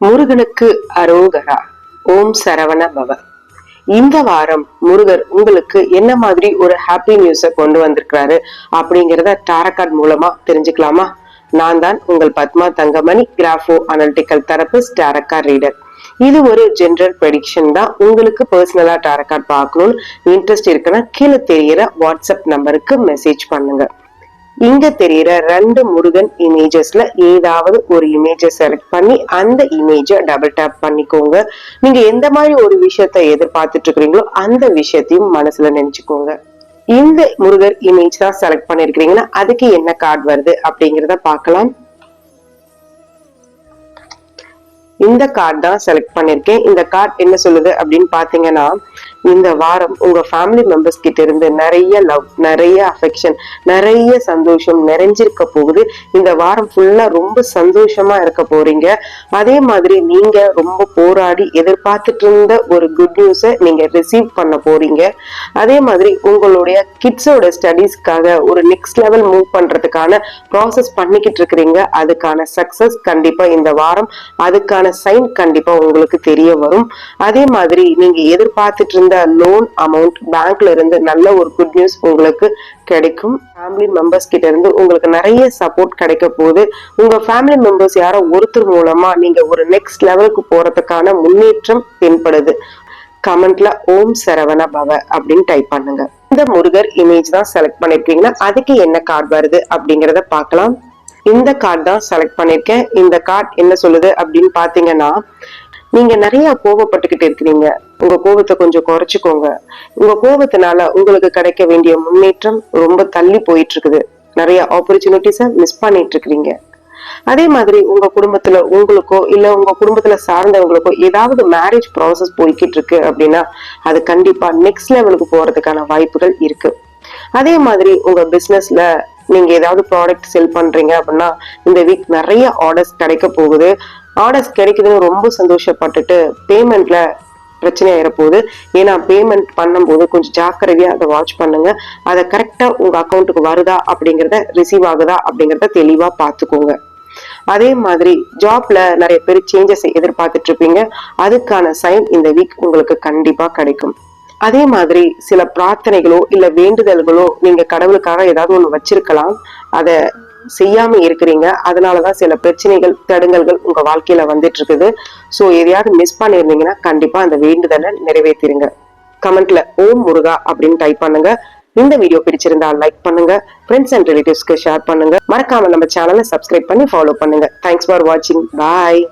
முருகனுக்கு அரோகரா. ஓம் சரவண பவ. இந்த வாரம் முருகர் உங்களுக்கு என்ன மாதிரி ஒரு ஹாப்பி நியூஸ கொண்டு வந்திருக்கிறாரு அப்படிங்கறத டாரோ கார்டு மூலமா தெரிஞ்சுக்கலாமா? நான் தான் உங்கள் Padma Thangamani, grapho analytical therapist, tarot card reader. இது ஒரு ஜெனரல் ப்ரெடிக்ஷன் தான். உங்களுக்கு பர்சனலா டாரோ கார்டு பார்க்கணும்னு இன்ட்ரெஸ்ட் இருக்குன்னா கீழே தெரியிற வாட்ஸ்அப் நம்பருக்கு மெசேஜ் பண்ணுங்க. இங்க தெரியுற 2 முருகன் இமேஜஸ்ல ஏதாவது ஒரு இமேஜை செலக்ட் பண்ணி அந்த இமேஜ டபுள் டேப் பண்ணிக்கோங்க. நீங்க எந்த மாதிரி ஒரு விஷயத்த எதிர்பார்த்துட்டு இருக்கிறீங்களோ அந்த விஷயத்தையும் மனசுல நினைச்சுக்கோங்க. இந்த முருகர் இமேஜ் தான் செலக்ட் பண்ணிருக்கீங்கன்னா அதுக்கு என்ன கார்டு வருது அப்படிங்கறத பார்க்கலாம். இந்த கார்டு தான் செலக்ட் பண்ணிருக்கேன். இந்த கார்டு என்ன சொல்லுது அப்படின்னு பாத்தீங்கன்னா, இந்த வாரம் உங்க ஃபேமிலி மெம்பர்ஸ் கிட்ட இருந்து நிறைய லவ், நிறைய அஃபெக்ஷன், நிறைய சந்தோஷம் நிறைஞ்சிருக்க போகுது. இந்த வாரம் ஃபுல்லா ரொம்ப சந்தோஷமா இருக்க போறீங்க. அதே மாதிரி நீங்க ரொம்ப போராடி எதிர்பார்த்துட்டு இருந்த ஒரு குட் நியூஸை நீங்க ரிசீவ் பண்ண போறீங்க. அதே மாதிரி உங்களுடைய கிட்ஸோட ஸ்டடீஸ்க்காக ஒரு நெக்ஸ்ட் லெவல் மூவ் பண்றதுக்கான ப்ராசஸ் பண்ணிக்கிட்டு இருக்கிறீங்க. அதுக்கான சக்சஸ் கண்டிப்பா இந்த வாரம், அதுக்கான சைன் கண்டிப்பா உங்களுக்கு தெரிய வரும். அதே மாதிரி நீங்க எதிர்பார்த்துட்டு இருந்த லோன் அமௌண்ட், பேங்க்ல இருந்து நல்ல ஒரு குட் நியூஸ் உங்களுக்கு கிடைக்கும். ஃபேமிலி மெம்பர்ஸ் கிட்ட இருந்து உங்களுக்கு நிறைய சப்போர்ட் கிடைக்க போகுது. உங்க ஃபேமிலி மெம்பர்ஸ் யாரோ ஒருத்தர் மூலமா நீங்க ஒரு நெக்ஸ்ட் லெவலுக்கு போறதுக்கான முன்னேற்றம் தென்படுது. கமெண்ட்ல ஓம் சரவண பவ அப்படின்னு டைப் பண்ணுங்க. இந்த முருகர் இமேஜ் தான் செலக்ட் பண்ணிருக்கீங்கன்னா அதுக்கு என்ன கார்டு வருது அப்படிங்கறத பார்க்கலாம். இந்த கார்டு தான் செலக்ட் பண்ணிருக்கேன். இந்த கார்டு என்ன சொல்லுது அப்படின்னு பாத்தீங்கன்னா, நீங்க நிறைய கோபப்பட்டுக்கிட்டு இருக்கிறீங்க. உங்க கோபத்தை கொஞ்சம் குறைச்சுக்கோங்க. உங்க கோபத்தினால உங்களுக்கு கிடைக்க வேண்டிய முன்னேற்றம் ரொம்ப தள்ளி போயிட்டு இருக்குது. நிறைய ஆப்பர்ச்சுனிட்டிஸ மிஸ் பண்ணிட்டு இருக்கிறீங்க. அதே மாதிரி உங்க குடும்பத்துல உங்களுக்கோ இல்ல உங்க குடும்பத்துல சார்ந்தவங்களுக்கோ ஏதாவது மேரேஜ் ப்ராசஸ் போய்கிட்டு இருக்கு அப்படின்னா அது கண்டிப்பா நெக்ஸ்ட் லெவலுக்கு போறதுக்கான வாய்ப்புகள் இருக்கு. அதே மாதிரி உங்க பிசினஸ்ல நீங்க ஏதாவது ப்ராடக்ட் செல் பண்றீங்க அப்படின்னா இந்த வீக் நிறைய ஆர்டர்ஸ் கிடைக்க போகுது. ஆர்டர்ஸ் கிடைக்குதுன்னு ரொம்ப சந்தோஷப்பட்டுட்டு பேமெண்ட்ல பிரச்சனை ஆயிரப்போகுது. ஏன்னா பேமெண்ட் பண்ணும்போது கொஞ்சம் ஜாக்கிரதையா அதை வாட்ச் பண்ணுங்க. அதை கரெக்டா உங்க அக்கௌண்ட்டுக்கு வருதா அப்படிங்கறத, ரிசீவ் ஆகுதா அப்படிங்கறத தெளிவா பாத்துக்கோங்க. அதே மாதிரி ஜாப்ல நிறைய பேர் சேஞ்சஸ் எதிர்பார்த்துட்டு இருப்பீங்க. அதுக்கான சைன் இந்த வீக் உங்களுக்கு கண்டிப்பா கிடைக்கும். அதே மாதிரி சில பிரார்த்தனைகளோ இல்ல வேண்டுதல்களோ நீங்க கடவுளுக்காக ஏதாவது ஒண்ணு வச்சிருக்கலாம், அத செய்யாம இருக்கிறீங்க. அதனாலதான் சில பிரச்சனைகள், தடங்கல்கள் உங்க வாழ்க்கையில வந்துட்டு இருக்குது. சோ எதையாவது மிஸ் பண்ணிருந்தீங்கன்னா கண்டிப்பா அந்த வேண்டுதலை நிறைவேற்றிருங்க. கமெண்ட்ல ஓம் முருகா அப்படின்னு டைப் பண்ணுங்க. இந்த வீடியோ பிடிச்சிருந்தா லைக் பண்ணுங்க, ஃப்ரெண்ட்ஸ் அண்ட் ரிலேட்டிவ்ஸ்க்கு ஷேர் பண்ணுங்க. மறக்காம நம்ம சேனலை சப்ஸ்கிரைப் பண்ணி ஃபாலோ பண்ணுங்க. தேங்க்ஸ் ஃபார் வாட்சிங். பாய்.